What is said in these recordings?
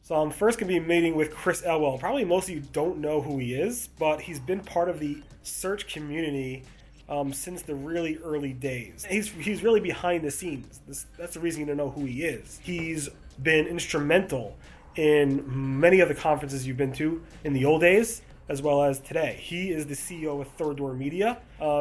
So I'm first going to be meeting with Chris Elwell. Probably most of you don't know who he is, but he's been part of the search community since the really early days. He's really behind the scenes. That's the reason you don't know who he is. He's been instrumental in many of the conferences you've been to in the old days, as well as today. He is the CEO of Third Door Media.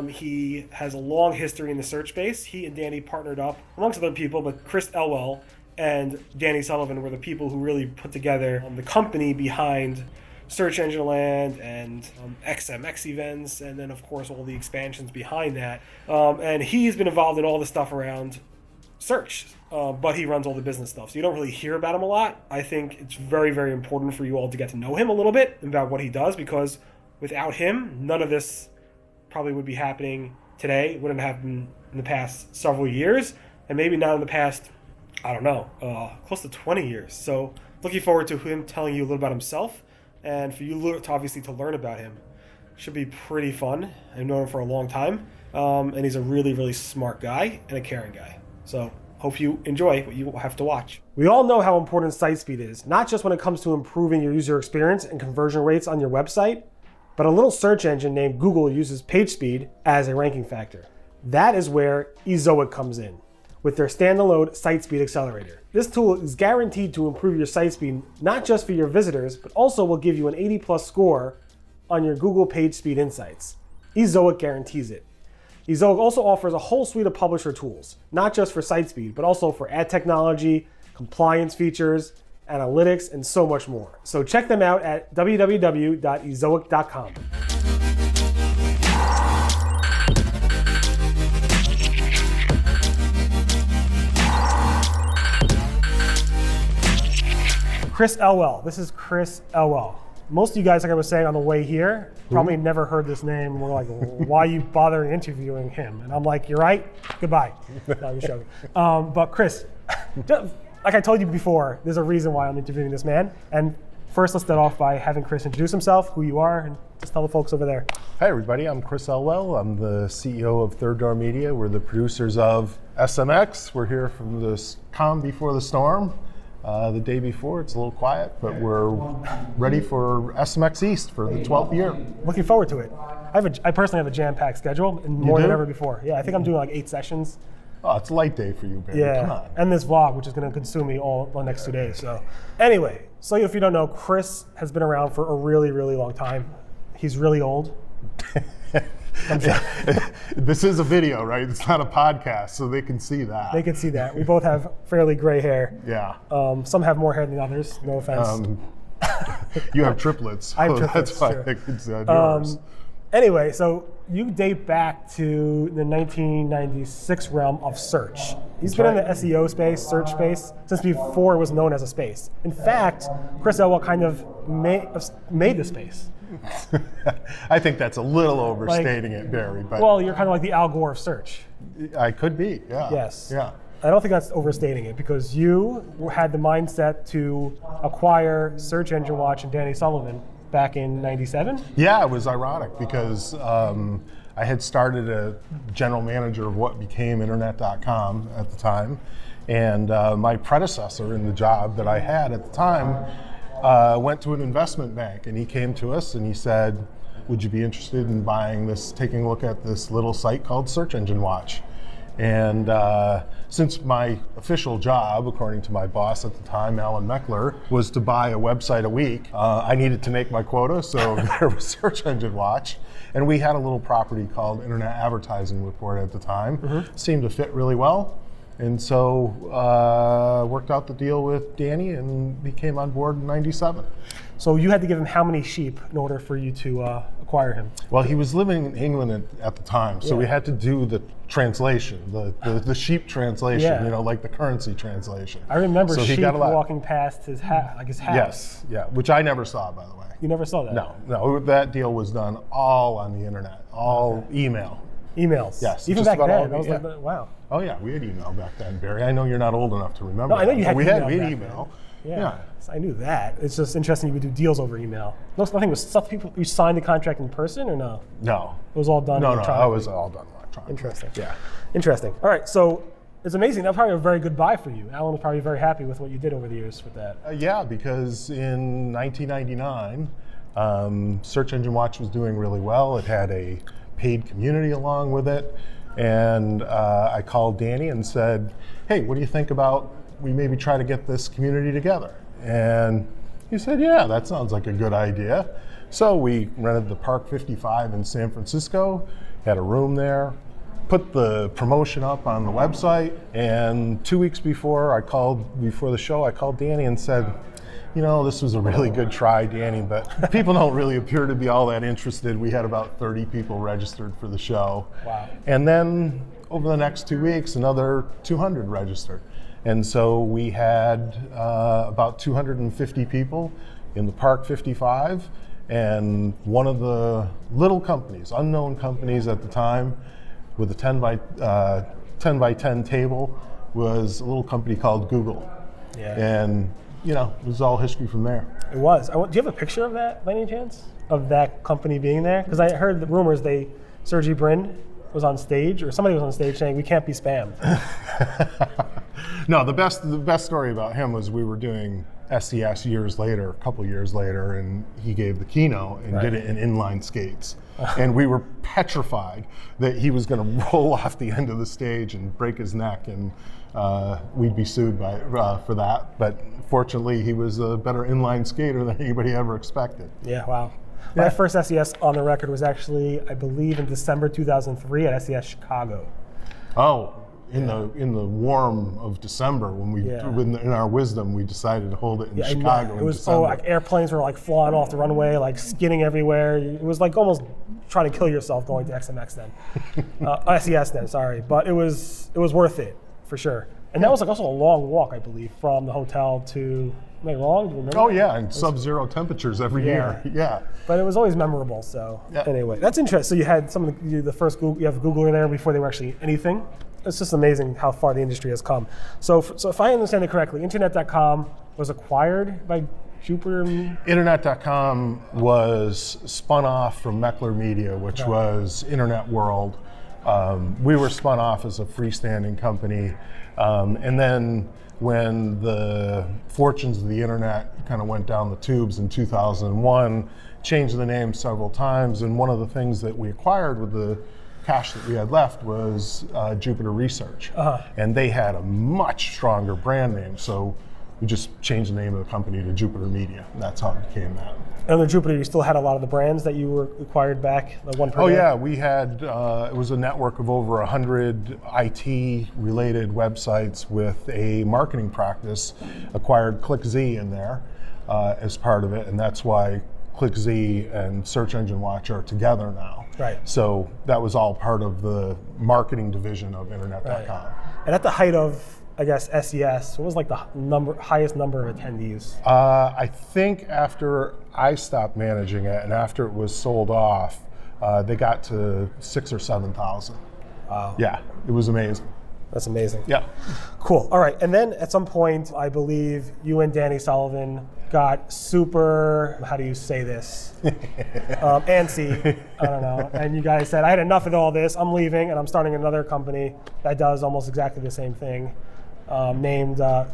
He has a long history in the search space. He and Danny partnered up, amongst other people, but Chris Elwell and Danny Sullivan were the people who really put together the company behind Search Engine Land and SMX events, and then of course all the expansions behind that. And he's been involved in all the stuff around search, but he runs all the business stuff. So you don't really hear about him a lot. I think it's very, very important for you all to get to know him a little bit about what he does, because without him, none of this probably would be happening today. It wouldn't have happened in the past several years, and maybe not in the past, I don't know, close to 20 years. So looking forward to him telling you a little about himself, and for you to obviously to learn about him. Should be pretty fun. I've known him for a long time, and he's a really, really smart guy and a caring guy. So hope you enjoy what you have to watch. We all know how important site speed is, not just when it comes to improving your user experience and conversion rates on your website, but a little search engine named Google uses page speed as a ranking factor. That is where Ezoic comes in, with their standalone site speed accelerator. This tool is guaranteed to improve your site speed, not just for your visitors, but also will give you an 80+ score on your Google Page Speed Insights. Ezoic guarantees it. Ezoic also offers a whole suite of publisher tools, not just for site speed, but also for ad technology, compliance features, analytics, and so much more. So check them out at www.ezoic.com. Chris Elwell. This is Chris Elwell. Most of you guys, like I was saying on the way here, probably never heard this name. We're like, why are you bothering interviewing him? And I'm like, you're right, goodbye. No, I'm just joking. But Chris, like I told you before, there's a reason why I'm interviewing this man. And first, let's start off by having Chris introduce himself, who you are, and just tell the folks over there. Hi everybody, I'm Chris Elwell. I'm the CEO of Third Door Media. We're the producers of SMX. We're here from the calm before the storm. The day before, it's a little quiet, but we're ready for SMX East for the 12th year. Looking forward to it. I personally have a jam-packed schedule, and more than ever before. Yeah, I think I'm doing like 8 sessions. Oh, it's a light day for you, Barry. Yeah, Come on. And this vlog, which is going to consume me all the next 2 days. So anyway, so if you don't know, Chris has been around for a really, really long time. He's really old. This is a video, right? It's not a podcast, so they can see that. They can see that. We both have fairly gray hair. Yeah. Some have more hair than others, no offense. You have triplets. I have triplets, that's why true. I think it's yours. Anyway, so you date back to the 1996 realm of search. He's been in the SEO space, search space, since before it was known as a space. In fact, Chris Elwell kind of made the space. I think that's a little overstating it, Barry. But well, you're kind of like the Al Gore of search. I could be, yeah. Yes. Yeah. I don't think that's overstating it, because you had the mindset to acquire Search Engine Watch and Danny Sullivan back in '97? Yeah, it was ironic because I had started a general manager of what became Internet.com at the time, and my predecessor in the job that I had at the time went to an investment bank, and he came to us and he said, would you be interested in buying this, taking a look at this little site called Search Engine Watch? And since my official job, according to my boss at the time, Alan Meckler, was to buy a website a week, I needed to make my quota, so there was Search Engine Watch. And we had a little property called Internet Advertising Report at the time. Seemed to fit really well. And so worked out the deal with Danny, and he came on board in '97. So you had to give him how many sheep in order for you to acquire him? Well, he was living in England at the time, so we had to do the translation, the sheep translation, you know, like the currency translation. I remember sheep walking past his house. Yes, yeah, which I never saw, by the way. You never saw that? No, that deal was done all on the internet, all emails. Yes, even back then. I was like, wow. Oh yeah, we had email back then, Barry. I know you're not old enough to remember. No, I know you had email. We had email. Yeah, I knew that. It's just interesting you would do deals over email. Nothing was stuff. People, you signed the contract in person or no? No. It was all done electronically? No, it was all done electronically. Interesting. Yeah. Interesting. All right, so It's amazing. That's probably a very good buy for you. Alan was probably very happy with what you did over the years with that. Yeah, because in 1999, Search Engine Watch was doing really well. It had a paid community along with it. And I called Danny and said, hey, what do you think about we maybe try to get this community together? And he said, yeah, that sounds like a good idea. So we rented the Park 55 in San Francisco, had a room there, put the promotion up on the website, and 2 weeks before the show, I called Danny and said, this was a really good try, Danny, but people don't really appear to be all that interested. We had about 30 people registered for the show. Wow. And then over the next 2 weeks, another 200 registered. And so we had about 250 people in the Park 55, and one of the little companies, unknown companies at the time, with a 10 by 10 table was a little company called Google. Yeah. And, it was all history from there. It was. Do you have a picture of that by any chance? Of that company being there? Because I heard the rumors Sergey Brin was on stage, or somebody was on stage saying, we can't be spammed. No, the best story about him was we were doing SES a couple years later, and he gave the keynote and did it in inline skates. And we were petrified that he was going to roll off the end of the stage and break his neck, and we'd be sued for that. But fortunately, he was a better inline skater than anybody ever expected. Yeah, wow. My first SES on the record was actually, I believe, in December 2003 at SES Chicago. Oh, in the warm of December, when in our wisdom, we decided to hold it in Chicago. It was like airplanes were like flying off the runway, like skidding everywhere. It was like almost trying to kill yourself going to SMX then, SES then. Sorry, but it was worth it for sure. And that was like also a long walk, I believe, from the hotel to. Am I wrong? Do you remember? Oh yeah, and sub-zero temperatures every year. Yeah. But it was always memorable. So anyway, that's interesting. So you had the first Google. You have Google in there before they were actually anything. It's just amazing how far the industry has come. So if I understand it correctly, Internet.com was acquired by Jupiter. Internet.com was spun off from Meckler Media, which was Internet World. We were spun off as a freestanding company, and then when the fortunes of the internet kind of went down the tubes in 2001, changed the name several times, and one of the things that we acquired with the cash that we had left was Jupiter Research. And they had a much stronger brand name, so we just changed the name of the company to Jupiter Media, and that's how it became that. And under Jupiter, you still had a lot of the brands that you were acquired back, the one per day? Yeah, we had, it was a network of over 100 IT-related websites with a marketing practice, acquired ClickZ in there as part of it, and that's why ClickZ and Search Engine Watch are together now. Right. So that was all part of the marketing division of Internet.com. Right. And at the height of, I guess, SES, what was like the highest number of attendees? I think after I stopped managing it and after it was sold off, they got to 6,000 or 7,000. Wow. Yeah, it was amazing. That's amazing. Yeah. Cool. All right. And then at some point, I believe you and Danny Sullivan got super, how do you say this? Antsy. I don't know. And you guys said, I had enough of all this. I'm leaving and I'm starting another company that does almost exactly the same thing. The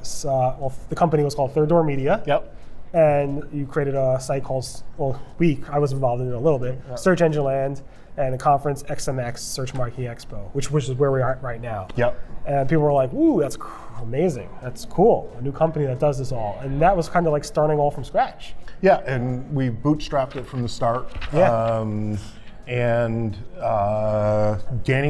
company was called Third Door Media. Yep. And you created a site called, I was involved in it a little bit, Search Engine Land, and a conference, SMX, Search Marketing Expo, which is where we are right now. Yep. And people were like, ooh, that's amazing. That's cool. A new company that does this all. And that was kind of like starting all from scratch. Yeah, and we bootstrapped it from the start. Yeah. Danny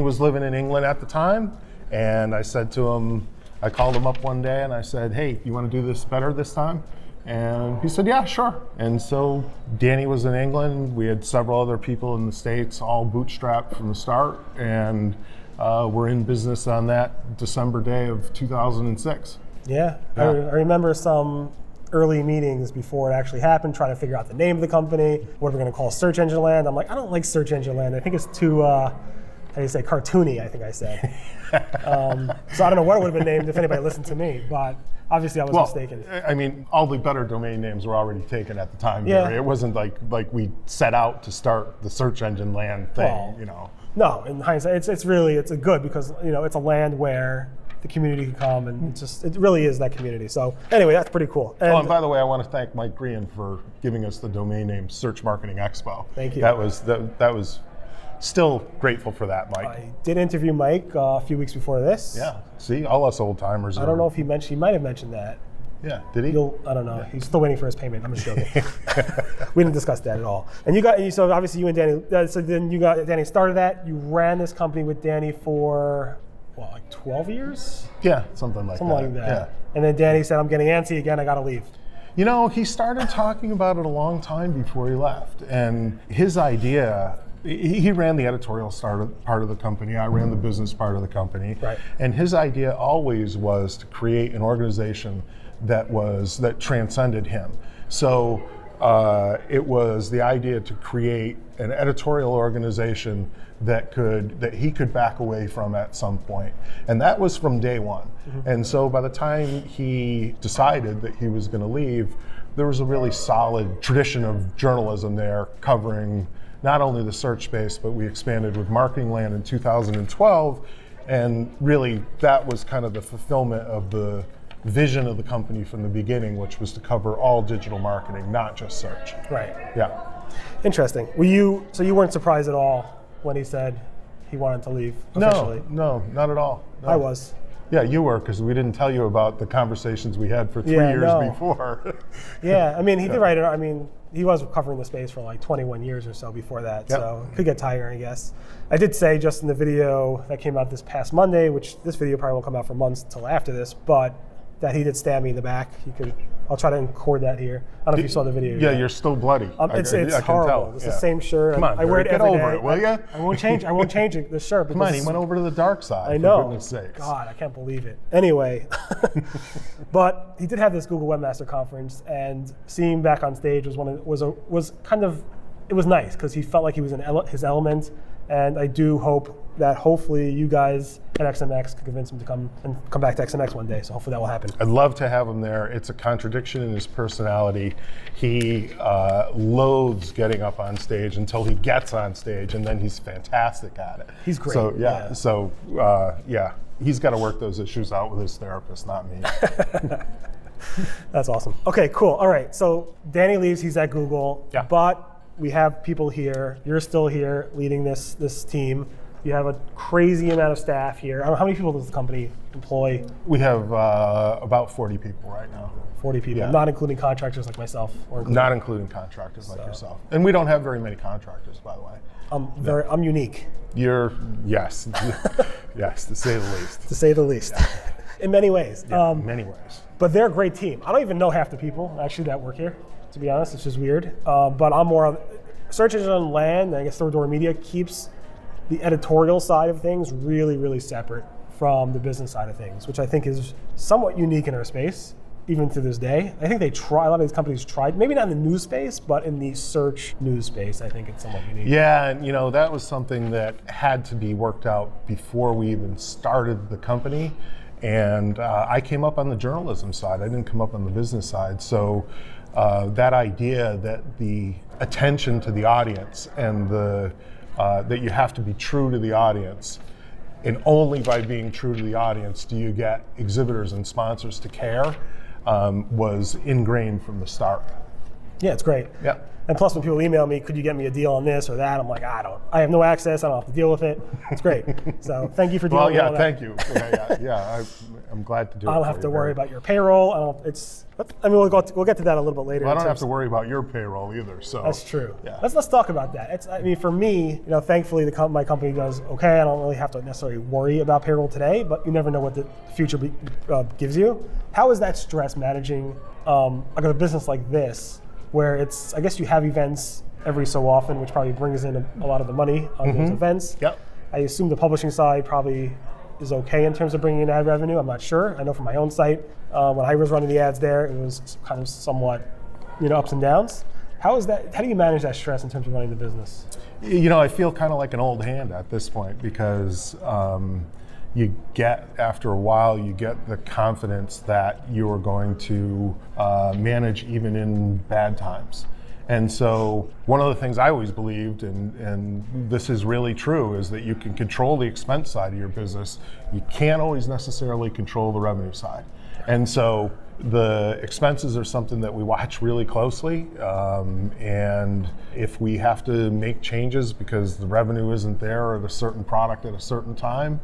was living in England at the time, and I said to him, I called him up one day and I said, hey, you want to do this better this time? And he said, yeah, sure. And so Danny was in England. We had several other people in the States, all bootstrapped from the start. And we're in business on that December day of 2006. Yeah. I remember some early meetings before it actually happened, trying to figure out the name of the company, what we're going to call Search Engine Land. I'm like, I don't like Search Engine Land. I think it's too, how do you say, cartoony, I think I said. So I don't know what it would have been named if anybody listened to me, but obviously I was mistaken. I mean, all the better domain names were already taken at the time. Yeah. It wasn't like we set out to start the Search Engine Land thing, No, in hindsight, it's good because it's a land where the community can come, and it really is that community. So anyway, that's pretty cool. And by the way, I want to thank Mike Green for giving us the domain name Search Marketing Expo. Thank you. That was still grateful for that, Mike. I did interview Mike a few weeks before this. Yeah. See, all us old timers. I don't know if he might have mentioned that. Yeah. Did he? I don't know. Yeah. He's still waiting for his payment. I'm just joking. We didn't discuss that at all. And so obviously you and Danny. So then Danny started that. You ran this company with Danny for like 12 years. Yeah, something like that. Yeah. And then Danny said, "I'm getting antsy again. I got to leave." You know, he started talking about it a long time before he left, and his idea. He ran the editorial part of the company. I ran the business part of the company. Right. And his idea always was to create an organization that transcended him. So it was the idea to create an editorial organization that he could back away from at some point. And that was from day one. Mm-hmm. And so by the time he decided that he was going to leave, there was a really solid tradition of journalism there covering not only the search space, but we expanded with Marketing Land in 2012, and really that was kind of the fulfillment of the vision of the company from the beginning, which was to cover all digital marketing, not just search. Right. Yeah. Interesting. So you weren't surprised at all when he said he wanted to leave officially? No, not at all. No. I was. Yeah, you were, because we didn't tell you about the conversations we had for 3 years before. Yeah, I mean, he did write it. I mean, he was covering the space for like 21 years or so before that, so it could get tiring, I guess. I did say just in the video that came out this past Monday, which this video probably won't come out for months until after this, but that he did stab me in the back. I'll try to record that here. I don't know if you saw the video. Yeah, you're still bloody. It's horrible. It's the same shirt. Come on, I wear it every get day. over it, will you? I won't change it. The shirt. Come on, he went over to the dark side. I know. For goodness sakes. God, I can't believe it. Anyway, but he did have this Google Webmaster Conference, and seeing him back on stage was nice because he felt like he was in his element. And I do hope that hopefully you guys at SMX can convince him to come back to SMX one day. So hopefully that will happen. I'd love to have him there. It's a contradiction in his personality. He loathes getting up on stage until he gets on stage, and then he's fantastic at it. He's great. So he's got to work those issues out with his therapist, not me. That's awesome. Okay, cool. All right. So Danny leaves. He's at Google. Yeah. But we have people here. You're still here leading this team. You have a crazy amount of staff here. I don't know, how many people does the company employ? We have about 40 people right now. 40 people, not including contractors like myself. Not including contractors like yourself. And we don't have very many contractors, by the way. I'm unique. Yes, to say the least. To say the least. Yeah. In many ways. In many ways. But they're a great team. I don't even know half the people actually that work here. To be honest, it's just weird. But I'm more of search engine on land, and I guess Third Door Media keeps the editorial side of things really, really separate from the business side of things, which I think is somewhat unique in our space, even to this day. I think a lot of these companies tried, maybe not in the news space, but in the search news space, I think it's somewhat unique. Yeah, and that was something that had to be worked out before we even started the company. And I came up on the journalism side. I didn't come up on the business side. So that idea that the attention to the audience and that you have to be true to the audience, and only by being true to the audience do you get exhibitors and sponsors to care, was ingrained from the start. Yeah, it's great. Yeah. And plus, when people email me, could you get me a deal on this or that? I'm like, I have no access. I don't have to deal with it. It's great. So thank you for dealing with all that. Thank you. I'm glad to do it. I don't have to worry about your payroll. We'll get to that a little bit later. Well, I don't have to worry about your payroll either. So that's true. Yeah. Let's talk about that. For me, thankfully my company does okay. I don't really have to necessarily worry about payroll today, but you never know what the future gives you. How is that stress managing a business like this, where I guess you have events every so often, which probably brings in a lot of the money on those events. Yep. I assume the publishing side probably is okay in terms of bringing in ad revenue. I'm not sure. I know from my own site, when I was running the ads there, it was kind of somewhat, ups and downs. How do you manage that stress in terms of running the business? I feel kind of like an old hand at this point because after a while, you get the confidence that you are going to manage even in bad times. And so one of the things I always believed, and this is really true, is that you can control the expense side of your business. You can't always necessarily control the revenue side. And so the expenses are something that we watch really closely. And if we have to make changes because the revenue isn't there at a certain product at a certain time,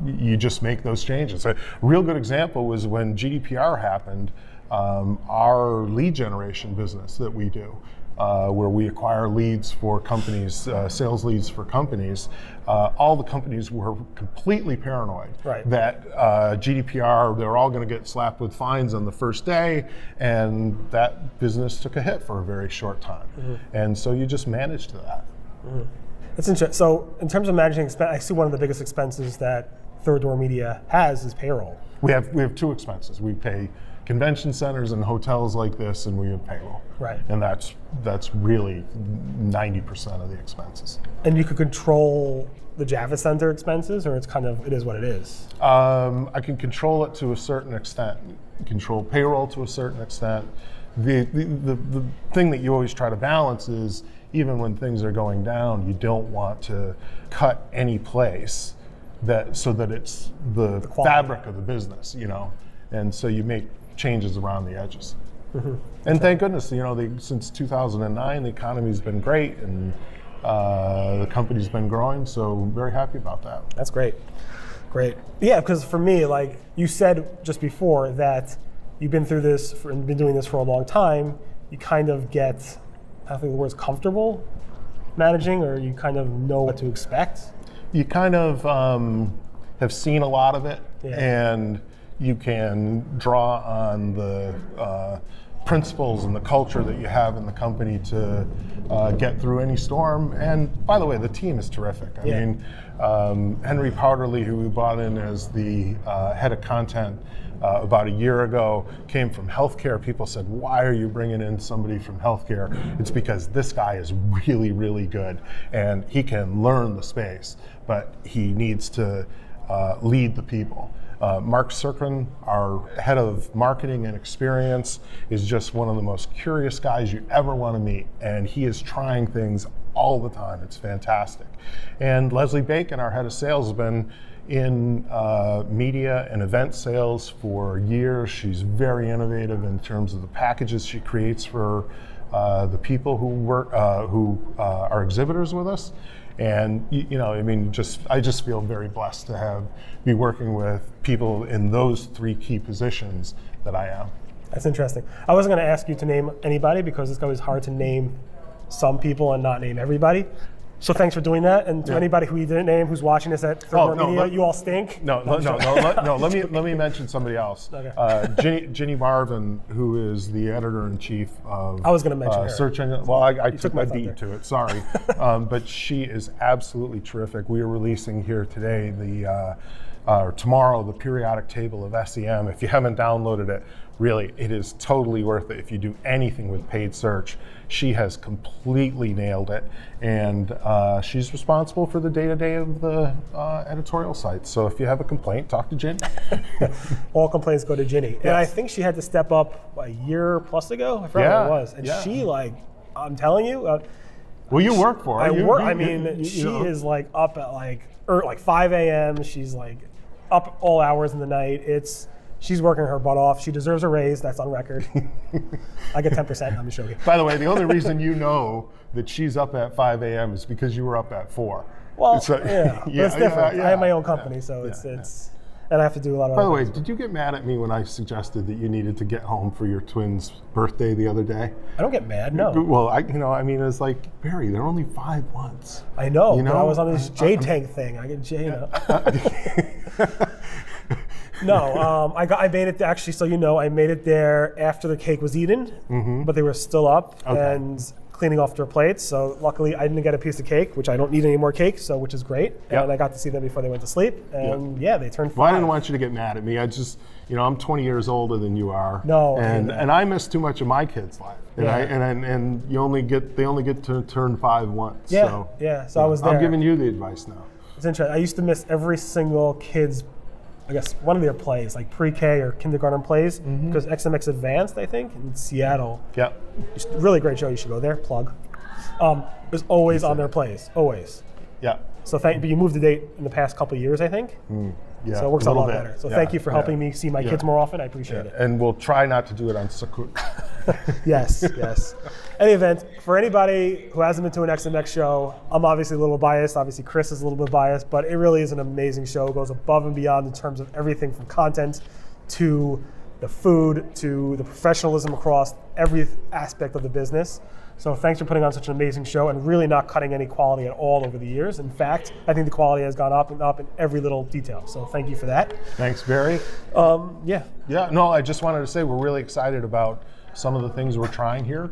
you just make those changes. A real good example was when GDPR happened. Our lead generation business that we do, where we acquire leads for companies, sales leads for companies, all the companies were completely paranoid that GDPR, they're all going to get slapped with fines on the first day, and that business took a hit for a very short time. And so you just manage to that. That's interesting. So in terms of managing expense, I see one of the biggest expenses that Third Door Media has is payroll. We have two expenses. We pay convention centers and hotels like this, and we have payroll. Right. And that's really 90% of the expenses. And you could control the Java Center expenses, or it is what it is? I can control it to a certain extent. Control payroll to a certain extent. The thing that you always try to balance is, even when things are going down, you don't want to cut any place so that it's the fabric of the business, And so you make changes around the edges. And thank goodness, since 2009, the economy's been great, and the company's been growing, so I'm very happy about that. That's great. Great. Yeah, because for me, like you said just before, that you've been through this and been doing this for a long time, you kind of get, I don't think the word's comfortable managing, or you kind of know what to expect. You kind of have seen a lot of it, and you can draw on the principles and the culture that you have in the company to get through any storm. And by the way, the team is terrific. I mean, Henry Powderly, who we brought in as the head of content about a year ago, came from healthcare. People said, why are you bringing in somebody from healthcare? It's because this guy is really, really good, and he can learn the space, but he needs to lead the people. Mark Serkin, our head of marketing and experience, is just one of the most curious guys you ever want to meet, and he is trying things all the time. It's fantastic. And Leslie Bacon, our head of sales, has been in media and event sales for years. She's very innovative in terms of the packages she creates for the people who work, who are exhibitors with us. And I just feel very blessed to be working with people in those three key positions that I am. That's interesting. I wasn't going to ask you to name anybody because it's always hard to name some people and not name everybody. So thanks for doing that. And to anybody who you didn't name who's watching this at Third Door Media, you all stink. No. Let me mention somebody else. Okay. Ginny Marvin, who is the editor-in-chief of I was going to mention her. Search Engine. Well, I took my beat to it. Sorry, but she is absolutely terrific. We are releasing here today or tomorrow the periodic table of SEM. If you haven't downloaded it, really, it is totally worth it if you do anything with paid search. She has completely nailed it, and she's responsible for the day-to-day of the editorial site. So if you have a complaint, talk to Ginny. All complaints go to Ginny. Yes. And I think she had to step up a year plus ago. I forgot what it was. And she, I'm telling you. Well, you work for her. She is up at 5 a.m. She's up all hours in the night. She's working her butt off. She deserves a raise. That's on record. I get 10%. I'm just joking. By the way, the only reason you know that she's up at 5 a.m. is because you were up at 4. Well, but it's different. I have my own company, so it's and I have to do a lot of. By the way, did you get mad at me when I suggested that you needed to get home for your twins' birthday the other day? I don't get mad. No. Well, it's like, Barry, they're only 5 months. I know. But I was on this J-Tank thing. I get J. No, I made it actually. So I made it there after the cake was eaten, but they were still up and cleaning off their plates. So luckily, I didn't get a piece of cake, which I don't need any more cake, which is great. And I got to see them before they went to sleep. And they turned 5. Well, I didn't want you to get mad at me. I just, I'm 20 years older than you are. No, and I miss too much of my kids' life. And they only get to turn 5 once. So I was there. I'm giving you the advice now. It's interesting. I used to miss every single kid's I guess, one of their plays, like pre-K or kindergarten plays, because SMX Advanced, I think, in Seattle. Yeah. Really great show. You should go there. Plug. Is always on their plays. Always. Yeah. So but you moved the date in the past couple of years, I think. Yeah. So it works out a lot bit. better. So thank you for helping me see my kids more often. I appreciate it. And we'll try not to do it on Sukkot. Yes, yes. Any event, for anybody who hasn't been to an SMX show, I'm obviously a little biased. Obviously, Chris is a little bit biased, but it really is an amazing show. It goes above and beyond in terms of everything from content to the food to the professionalism across every aspect of the business. So thanks for putting on such an amazing show and really not cutting any quality at all over the years. In fact, I think the quality has gone up and up in every little detail. So thank you for that. Thanks, Barry. Yeah. Yeah, no, I just wanted to say we're really excited about some of the things we're trying here.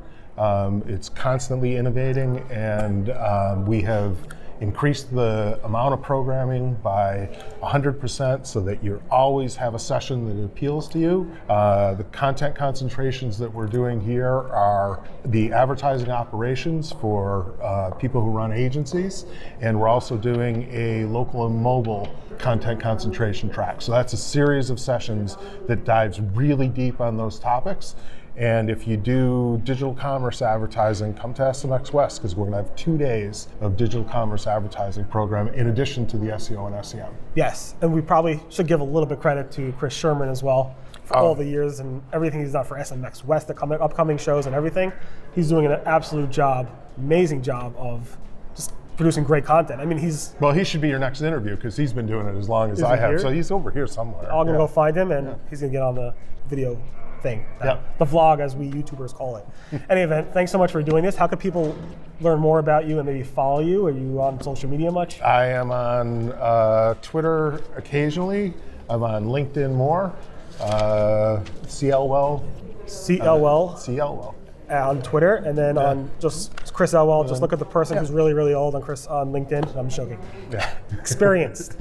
It's constantly innovating, and we have increased the amount of programming by 100% so that you always have a session that appeals to you. The content concentrations that we're doing here are the advertising operations for people who run agencies, and we're also doing a local and mobile content concentration track. So that's a series of sessions that dives really deep on those topics. And if you do digital commerce advertising, come to SMX West, because we're going to have 2 days of digital commerce advertising program in addition to the SEO and SEM. Yes, and we probably should give a little bit credit to Chris Sherman as well for all the years and everything he's done for SMX West, the upcoming shows and everything. He's doing an absolute job, amazing job of just producing great content. I mean, Well, he should be your next interview because he's been doing it as long as I have. Here? So he's over here somewhere. I'm going to go find him, and he's going to get on the video thing, the vlog as we YouTubers call it. Any event, thanks so much for doing this. How could people learn more about you and maybe follow you? Are you on social media much? I am on Twitter occasionally. I'm on LinkedIn more. C. Elwell. CLwell on Twitter, and then on just Chris Elwell. Just look at the person who's really, really old on LinkedIn. I'm joking. Yeah. Experienced.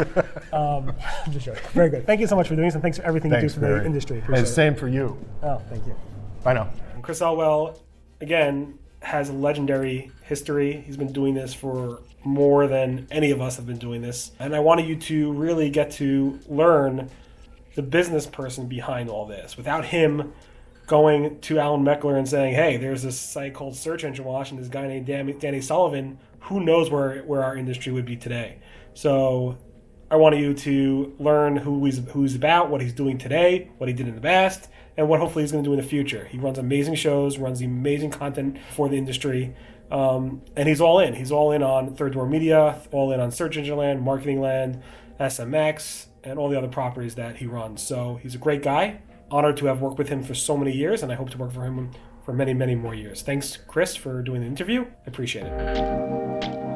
I'm just joking. Very good. Thank you so much for doing this, and thanks for everything you do for the industry. Appreciate and same for you. Oh, thank you. Bye now. Chris Elwell, again, has a legendary history. He's been doing this for more than any of us have been doing this. And I wanted you to really get to learn the business person behind all this. Without him going to Alan Meckler and saying, hey, there's this site called Search Engine Wash and this guy named Danny Sullivan, who knows where our industry would be today. So I wanted you to learn who he's about, what he's doing today, what he did in the past, and what hopefully he's going to do in the future. He runs amazing shows, runs amazing content for the industry, and he's all in. He's all in on Third Door Media, all in on Search Engine Land, Marketing Land, SMX, and all the other properties that he runs. So he's a great guy. Honored to have worked with him for so many years, and I hope to work for him for many, many more years. Thanks, Chris, for doing the interview. I appreciate it.